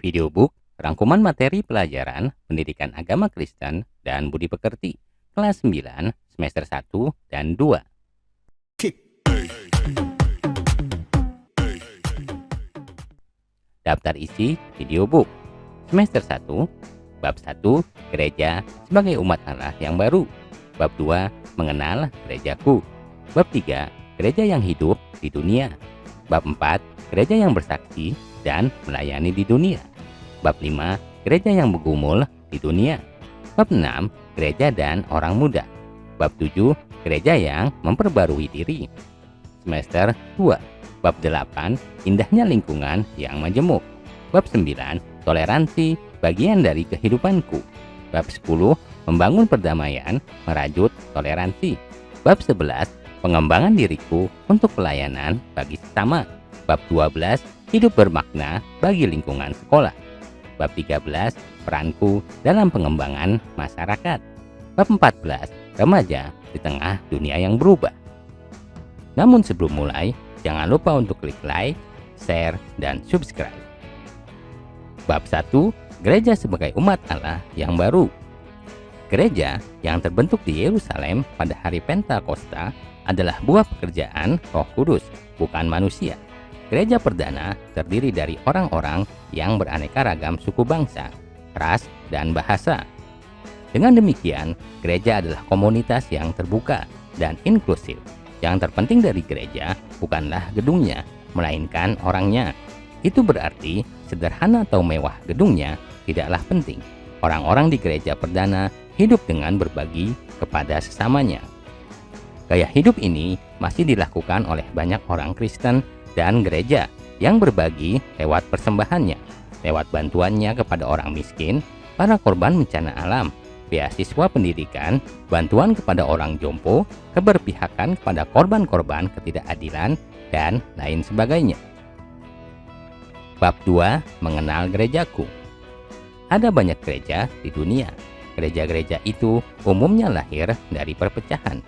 Videobook, rangkuman materi pelajaran Pendidikan Agama Kristen dan Budi Pekerti, kelas 9, semester 1 dan 2. Daftar isi videobook. Semester 1, bab 1, Gereja sebagai umat Allah yang baru. Bab 2, Mengenal Gerejaku. Bab 3, Gereja yang hidup di dunia. Bab 4, Gereja yang bersaksi dan melayani di dunia. Bab 5, Gereja yang bergumul di dunia. Bab 6, Gereja dan orang muda. Bab 7, Gereja yang memperbarui diri. Semester 2, bab 8, Indahnya lingkungan yang majemuk. Bab 9, Toleransi, bagian dari kehidupanku. Bab 10, Membangun perdamaian, merajut toleransi. Bab 11, Pengembangan diriku untuk pelayanan bagi sesama. Bab 12, Hidup bermakna bagi lingkungan sekolah. Bab 13, Peranku dalam pengembangan masyarakat. Bab 14, Remaja di tengah dunia yang berubah. Namun sebelum mulai, jangan lupa untuk klik like, share, dan subscribe. Bab 1, Gereja sebagai umat Allah yang baru. Gereja yang terbentuk di Yerusalem pada hari Pentakosta adalah buah pekerjaan Roh Kudus, bukan manusia. Gereja perdana terdiri dari orang-orang yang beraneka ragam suku bangsa, ras, dan bahasa. Dengan demikian, gereja adalah komunitas yang terbuka dan inklusif. Yang terpenting dari gereja bukanlah gedungnya, melainkan orangnya. Itu berarti sederhana atau mewah gedungnya tidaklah penting. Orang-orang di gereja perdana hidup dengan berbagi kepada sesamanya. Gaya hidup ini masih dilakukan oleh banyak orang Kristen dan gereja yang berbagi lewat persembahannya, lewat bantuannya kepada orang miskin, para korban bencana alam, beasiswa pendidikan, bantuan kepada orang jompo, keberpihakan kepada korban-korban ketidakadilan, dan lain sebagainya. Bab 2, Mengenal Gerejaku. Ada banyak gereja di dunia. Gereja-gereja itu umumnya lahir dari perpecahan.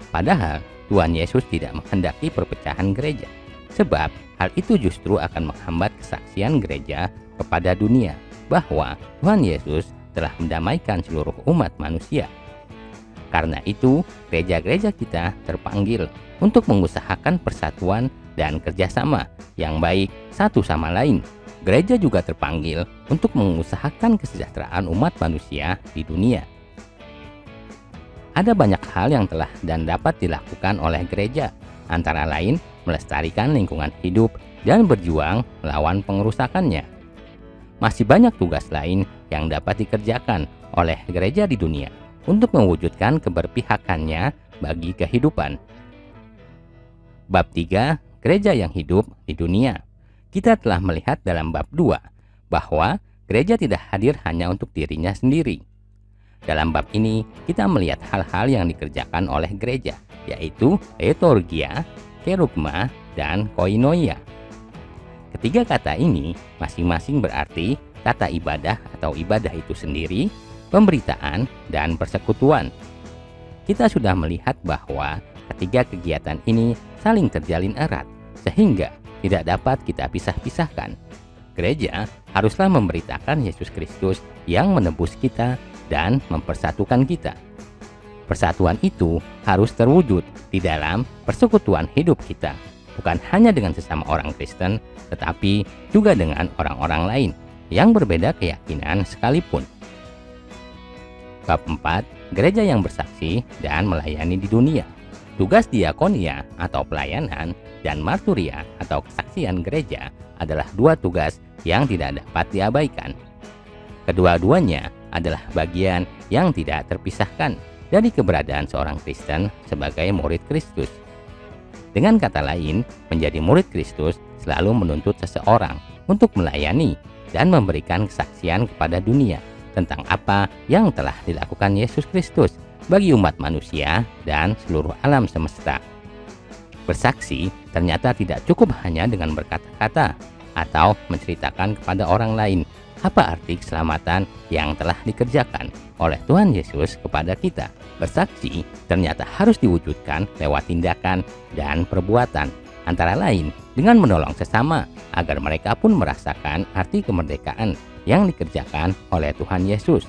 Padahal Tuhan Yesus tidak menghendaki perpecahan gereja, sebab hal itu justru akan menghambat kesaksian gereja kepada dunia bahwa Tuhan Yesus telah mendamaikan seluruh umat manusia. Karena itu, gereja-gereja kita terpanggil untuk mengusahakan persatuan dan kerjasama yang baik satu sama lain. Gereja juga terpanggil untuk mengusahakan kesejahteraan umat manusia di dunia. Ada banyak hal yang telah dan dapat dilakukan oleh gereja, antara lain melestarikan lingkungan hidup dan berjuang melawan pengerusakannya. Masih banyak tugas lain yang dapat dikerjakan oleh gereja di dunia untuk mewujudkan keberpihakannya bagi kehidupan. Bab 3, Gereja yang hidup di dunia. Kita telah melihat dalam bab 2 bahwa gereja tidak hadir hanya untuk dirinya sendiri. Dalam bab ini, kita melihat hal-hal yang dikerjakan oleh gereja, yaitu liturgia, kerugma, dan koinonia. Ketiga kata ini masing-masing berarti tata ibadah atau ibadah itu sendiri, pemberitaan, dan persekutuan. Kita sudah melihat bahwa ketiga kegiatan ini saling terjalin erat, sehingga tidak dapat kita pisah-pisahkan. Gereja haruslah memberitakan Yesus Kristus yang menebus kita dan mempersatukan kita. Persatuan itu harus terwujud di dalam persekutuan hidup kita, bukan hanya dengan sesama orang Kristen, tetapi juga dengan orang-orang lain yang berbeda keyakinan sekalipun. Bab 4, Gereja yang bersaksi dan melayani di dunia. Tugas diakonia atau pelayanan dan marturia atau kesaksian gereja adalah dua tugas yang tidak dapat diabaikan. Kedua-duanya adalah bagian yang tidak terpisahkan dari keberadaan seorang Kristen sebagai murid Kristus. Dengan kata lain, menjadi murid Kristus selalu menuntut seseorang untuk melayani dan memberikan kesaksian kepada dunia tentang apa yang telah dilakukan Yesus Kristus bagi umat manusia dan seluruh alam semesta. Bersaksi ternyata tidak cukup hanya dengan berkata-kata atau menceritakan kepada orang lain apa arti keselamatan yang telah dikerjakan oleh Tuhan Yesus kepada kita. Bersaksi ternyata harus diwujudkan lewat tindakan dan perbuatan, antara lain dengan menolong sesama agar mereka pun merasakan arti kemerdekaan yang dikerjakan oleh Tuhan Yesus.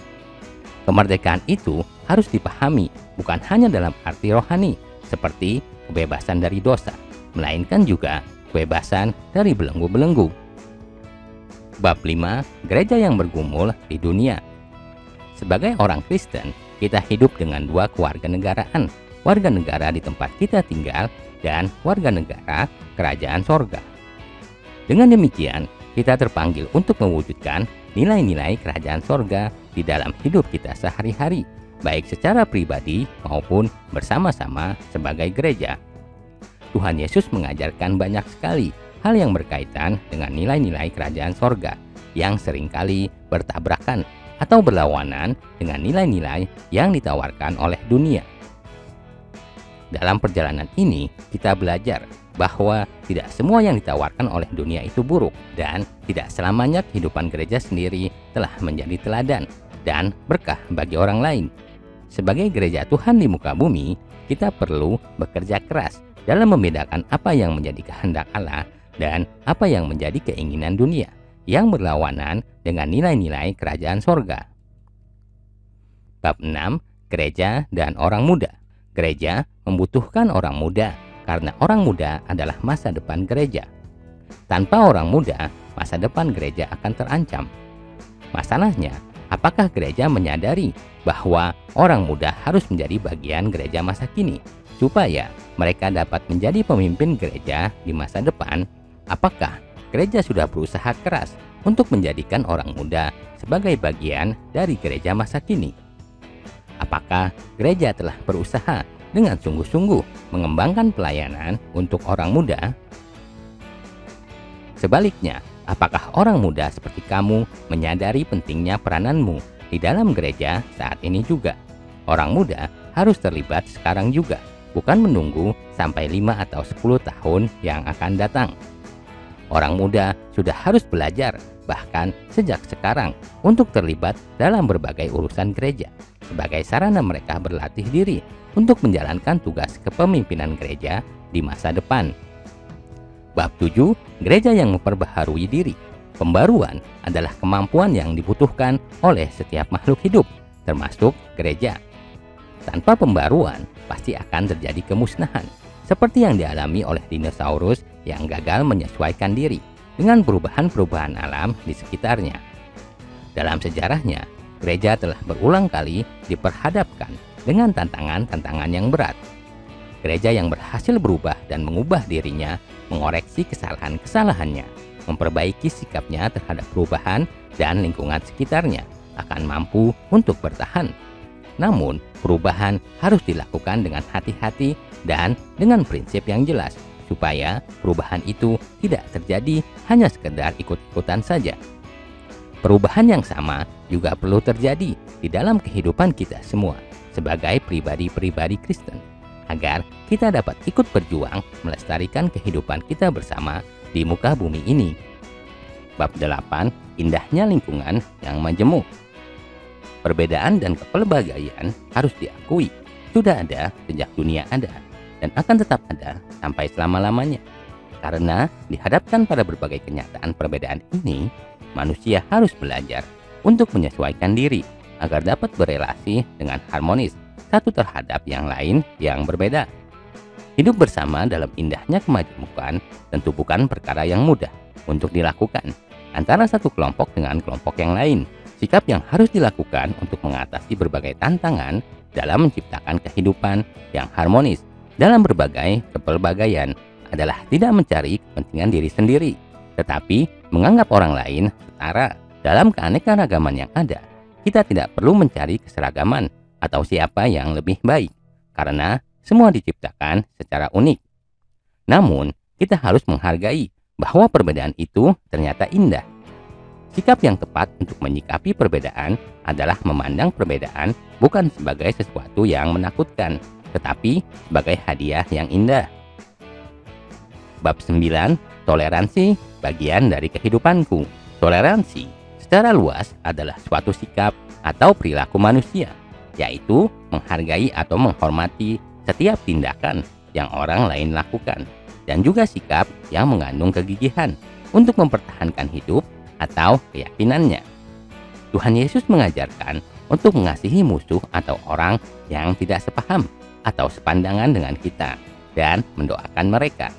Kemerdekaan itu harus dipahami bukan hanya dalam arti rohani seperti kebebasan dari dosa, melainkan juga kebebasan dari belenggu-belenggu. Bab 5. Gereja yang bergumul di dunia. Sebagai orang Kristen, kita hidup dengan dua kewarganegaraan, warga negara di tempat kita tinggal dan warga negara kerajaan sorga. Dengan demikian, kita terpanggil untuk mewujudkan nilai-nilai kerajaan sorga di dalam hidup kita sehari-hari, baik secara pribadi maupun bersama-sama sebagai gereja. Tuhan Yesus mengajarkan banyak sekali hal yang berkaitan dengan nilai-nilai kerajaan sorga yang seringkali bertabrakan atau berlawanan dengan nilai-nilai yang ditawarkan oleh dunia. Dalam perjalanan ini, kita belajar bahwa tidak semua yang ditawarkan oleh dunia itu buruk, dan tidak selamanya kehidupan gereja sendiri telah menjadi teladan dan berkah bagi orang lain. Sebagai gereja Tuhan di muka bumi, kita perlu bekerja keras dalam membedakan apa yang menjadi kehendak Allah dan apa yang menjadi keinginan dunia yang berlawanan dengan nilai-nilai kerajaan sorga. Bab 6. Gereja dan orang muda. Gereja membutuhkan orang muda karena orang muda adalah masa depan gereja. Tanpa orang muda, masa depan gereja akan terancam. Masalahnya, apakah gereja menyadari bahwa orang muda harus menjadi bagian gereja masa kini supaya mereka dapat menjadi pemimpin gereja di masa depan? Apakah gereja sudah berusaha keras untuk menjadikan orang muda sebagai bagian dari gereja masa kini? Apakah gereja telah berusaha dengan sungguh-sungguh mengembangkan pelayanan untuk orang muda? Sebaliknya, apakah orang muda seperti kamu menyadari pentingnya perananmu di dalam gereja saat ini juga? Orang muda harus terlibat sekarang juga, bukan menunggu sampai 5 atau 10 tahun yang akan datang. Orang muda sudah harus belajar bahkan sejak sekarang untuk terlibat dalam berbagai urusan gereja sebagai sarana mereka berlatih diri untuk menjalankan tugas kepemimpinan gereja di masa depan. Bab 7. Gereja yang memperbaharui diri. Pembaruan adalah kemampuan yang dibutuhkan oleh setiap makhluk hidup, termasuk gereja. Tanpa pembaruan, pasti akan terjadi kemusnahan, seperti yang dialami oleh dinosaurus yang gagal menyesuaikan diri dengan perubahan-perubahan alam di sekitarnya. Dalam sejarahnya, gereja telah berulang kali diperhadapkan dengan tantangan-tantangan yang berat. Gereja yang berhasil berubah dan mengubah dirinya, mengoreksi kesalahan-kesalahannya, memperbaiki sikapnya terhadap perubahan dan lingkungan sekitarnya, akan mampu untuk bertahan. Namun, perubahan harus dilakukan dengan hati-hati dan dengan prinsip yang jelas, supaya perubahan itu tidak terjadi hanya sekedar ikut-ikutan saja. Perubahan yang sama juga perlu terjadi di dalam kehidupan kita semua sebagai pribadi-pribadi Kristen, agar kita dapat ikut berjuang melestarikan kehidupan kita bersama di muka bumi ini. Bab 8. Indahnya lingkungan yang majemuk. Perbedaan dan kepelbagaian harus diakui, sudah ada sejak dunia ada dan akan tetap ada sampai selama-lamanya. Karena dihadapkan pada berbagai kenyataan perbedaan ini, manusia harus belajar untuk menyesuaikan diri agar dapat berelasi dengan harmonis satu terhadap yang lain yang berbeda. Hidup bersama dalam indahnya kemajemukan tentu bukan perkara yang mudah untuk dilakukan antara satu kelompok dengan kelompok yang lain. Sikap yang harus dilakukan untuk mengatasi berbagai tantangan dalam menciptakan kehidupan yang harmonis dalam berbagai kepelbagaian adalah tidak mencari kepentingan diri sendiri, tetapi menganggap orang lain setara dalam keanekaragaman yang ada. Kita tidak perlu mencari keseragaman atau siapa yang lebih baik, karena semua diciptakan secara unik. Namun, kita harus menghargai bahwa perbedaan itu ternyata indah. Sikap yang tepat untuk menyikapi perbedaan adalah memandang perbedaan bukan sebagai sesuatu yang menakutkan, tetapi sebagai hadiah yang indah. Bab 9. Toleransi bagian dari kehidupanku. Toleransi secara luas adalah suatu sikap atau perilaku manusia, yaitu menghargai atau menghormati setiap tindakan yang orang lain lakukan. dan juga sikap yang mengandung kegigihan untuk mempertahankan hidup atau keyakinannya. Tuhan Yesus mengajarkan untuk mengasihi musuh atau orang yang tidak sepaham atau sepandangan dengan kita dan mendoakan mereka.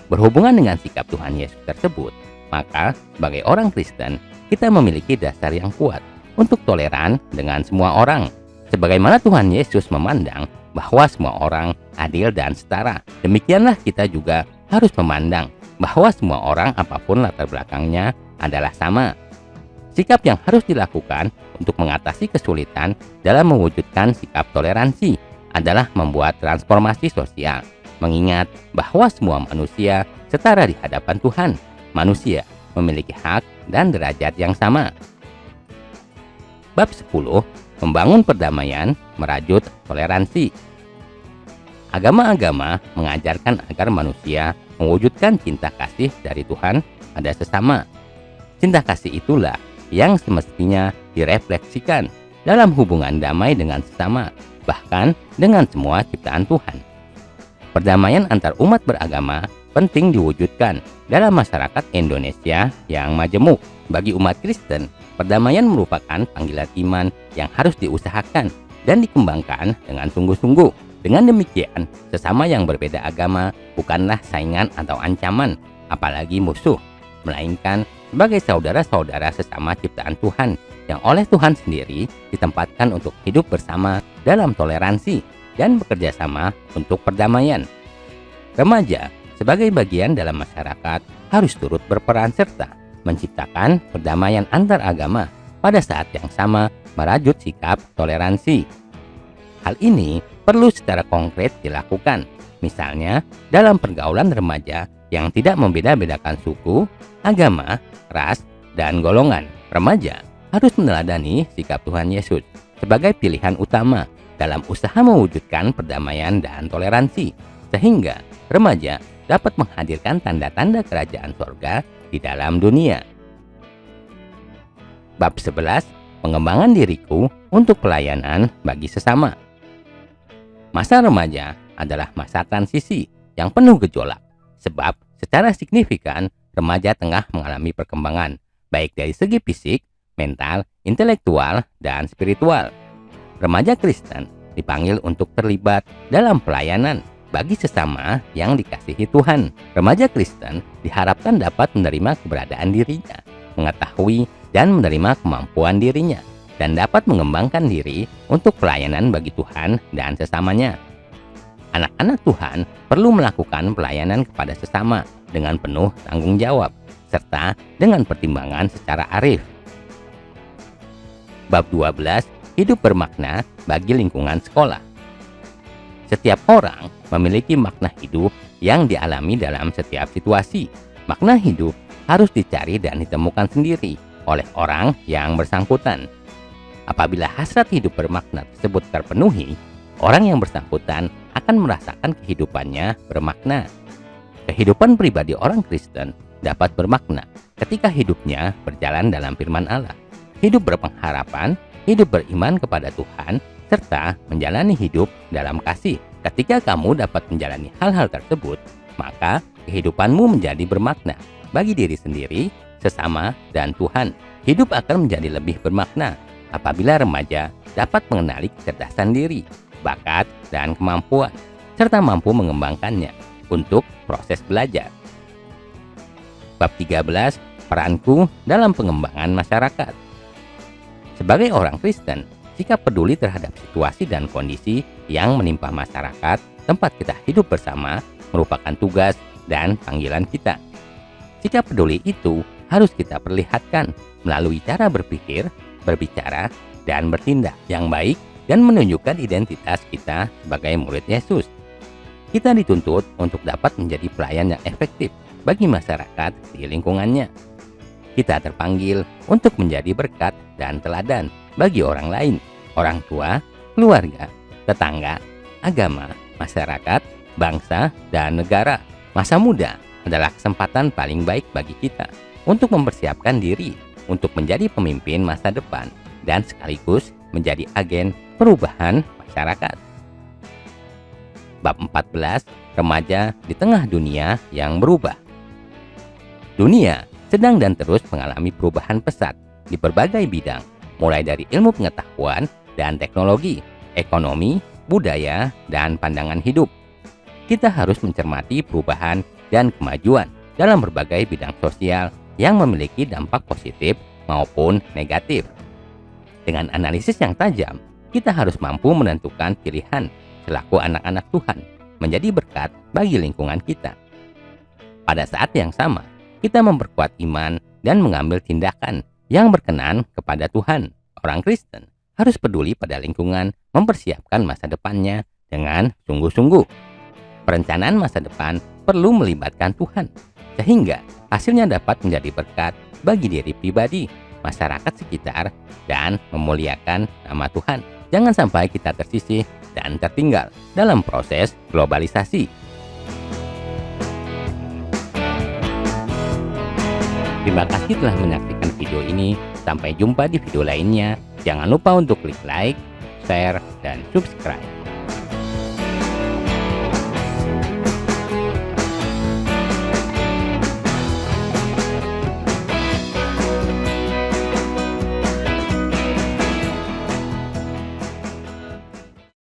Berhubungan dengan sikap Tuhan Yesus tersebut, maka sebagai orang Kristen, kita memiliki dasar yang kuat untuk toleran dengan semua orang. Sebagaimana Tuhan Yesus memandang bahwa semua orang adil dan setara, demikianlah kita juga harus memandang bahwa semua orang apapun latar belakangnya adalah sama. Sikap yang harus dilakukan untuk mengatasi kesulitan dalam mewujudkan sikap toleransi adalah membuat transformasi sosial, mengingat bahwa semua manusia setara di hadapan Tuhan. Manusia memiliki hak dan derajat yang sama. Bab 10. Membangun perdamaian merajut toleransi. Agama-agama mengajarkan agar manusia mewujudkan cinta kasih dari Tuhan pada sesama. Cinta kasih itulah yang semestinya direfleksikan dalam hubungan damai dengan sesama, bahkan dengan semua ciptaan Tuhan. Perdamaian antar umat beragama penting diwujudkan dalam masyarakat Indonesia yang majemuk. Bagi umat Kristen, perdamaian merupakan panggilan iman yang harus diusahakan dan dikembangkan dengan sungguh-sungguh. Dengan demikian, sesama yang berbeda agama bukanlah saingan atau ancaman, apalagi musuh, melainkan sebagai saudara-saudara sesama ciptaan Tuhan yang oleh Tuhan sendiri ditempatkan untuk hidup bersama dalam toleransi dan bekerja sama untuk perdamaian. Remaja sebagai bagian dalam masyarakat harus turut berperan serta menciptakan perdamaian antar agama, pada saat yang sama merajut sikap toleransi. Hal ini perlu secara konkret dilakukan, misalnya dalam pergaulan remaja yang tidak membeda-bedakan suku, agama, ras, dan golongan. Remaja harus meneladani sikap Tuhan Yesus sebagai pilihan utama dalam usaha mewujudkan perdamaian dan toleransi, sehingga remaja dapat menghadirkan tanda-tanda kerajaan sorga di dalam dunia. Bab 11. Pengembangan diriku untuk pelayanan bagi sesama. Masa remaja adalah masa transisi yang penuh gejolak, sebab secara signifikan remaja tengah mengalami perkembangan, baik dari segi fisik, mental, intelektual, dan spiritual. Remaja Kristen dipanggil untuk terlibat dalam pelayanan bagi sesama yang dikasihi Tuhan. Remaja Kristen diharapkan dapat menerima keberadaan dirinya, mengetahui dan menerima kemampuan dirinya, dan dapat mengembangkan diri untuk pelayanan bagi Tuhan dan sesamanya. Anak-anak Tuhan perlu melakukan pelayanan kepada sesama dengan penuh tanggung jawab, serta dengan pertimbangan secara arif. Bab 12. Hidup bermakna bagi lingkungan sekolah. Setiap orang memiliki makna hidup yang dialami dalam setiap situasi. Makna hidup harus dicari dan ditemukan sendiri oleh orang yang bersangkutan. Apabila hasrat hidup bermakna tersebut terpenuhi, orang yang bersangkutan akan merasakan kehidupannya bermakna. Kehidupan pribadi orang Kristen dapat bermakna ketika hidupnya berjalan dalam firman Allah, hidup berpengharapan, hidup beriman kepada Tuhan, serta menjalani hidup dalam kasih. Ketika kamu dapat menjalani hal-hal tersebut, maka kehidupanmu menjadi bermakna bagi diri sendiri, sesama, dan Tuhan. Hidup akan menjadi lebih bermakna apabila remaja dapat mengenali kecerdasan diri, bakat, dan kemampuan, serta mampu mengembangkannya untuk proses belajar. Bab 13. Peranku dalam pengembangan masyarakat. Sebagai orang Kristen, sikap peduli terhadap situasi dan kondisi yang menimpa masyarakat tempat kita hidup bersama merupakan tugas dan panggilan kita. Sikap peduli itu harus kita perlihatkan melalui cara berpikir, berbicara, dan bertindak yang baik dan menunjukkan identitas kita sebagai murid Yesus. Kita dituntut untuk dapat menjadi pelayan yang efektif bagi masyarakat di lingkungannya. Kita terpanggil untuk menjadi berkat dan teladan bagi orang lain, orang tua, keluarga, tetangga, agama, masyarakat, bangsa, dan negara. Masa muda adalah kesempatan paling baik bagi kita untuk mempersiapkan diri untuk menjadi pemimpin masa depan dan sekaligus menjadi agen perubahan masyarakat. Bab 14, Remaja di Tengah Dunia yang Berubah. Dunia sedang dan terus mengalami perubahan pesat di berbagai bidang, mulai dari ilmu pengetahuan dan teknologi, ekonomi, budaya, dan pandangan hidup. Kita harus mencermati perubahan dan kemajuan dalam berbagai bidang sosial yang memiliki dampak positif maupun negatif. Dengan analisis yang tajam, kita harus mampu menentukan pilihan selaku anak-anak Tuhan menjadi berkat bagi lingkungan kita. Pada saat yang sama, kita memperkuat iman dan mengambil tindakan yang berkenan kepada Tuhan. Orang Kristen harus peduli pada lingkungan, mempersiapkan masa depannya dengan sungguh-sungguh. Perencanaan masa depan perlu melibatkan Tuhan, sehingga hasilnya dapat menjadi berkat bagi diri pribadi, masyarakat sekitar, dan memuliakan nama Tuhan. Jangan sampai kita tersisih dan tertinggal dalam proses globalisasi. Terima kasih telah menyaksikan video ini. Sampai jumpa di video lainnya. Jangan lupa untuk klik like, share, dan subscribe.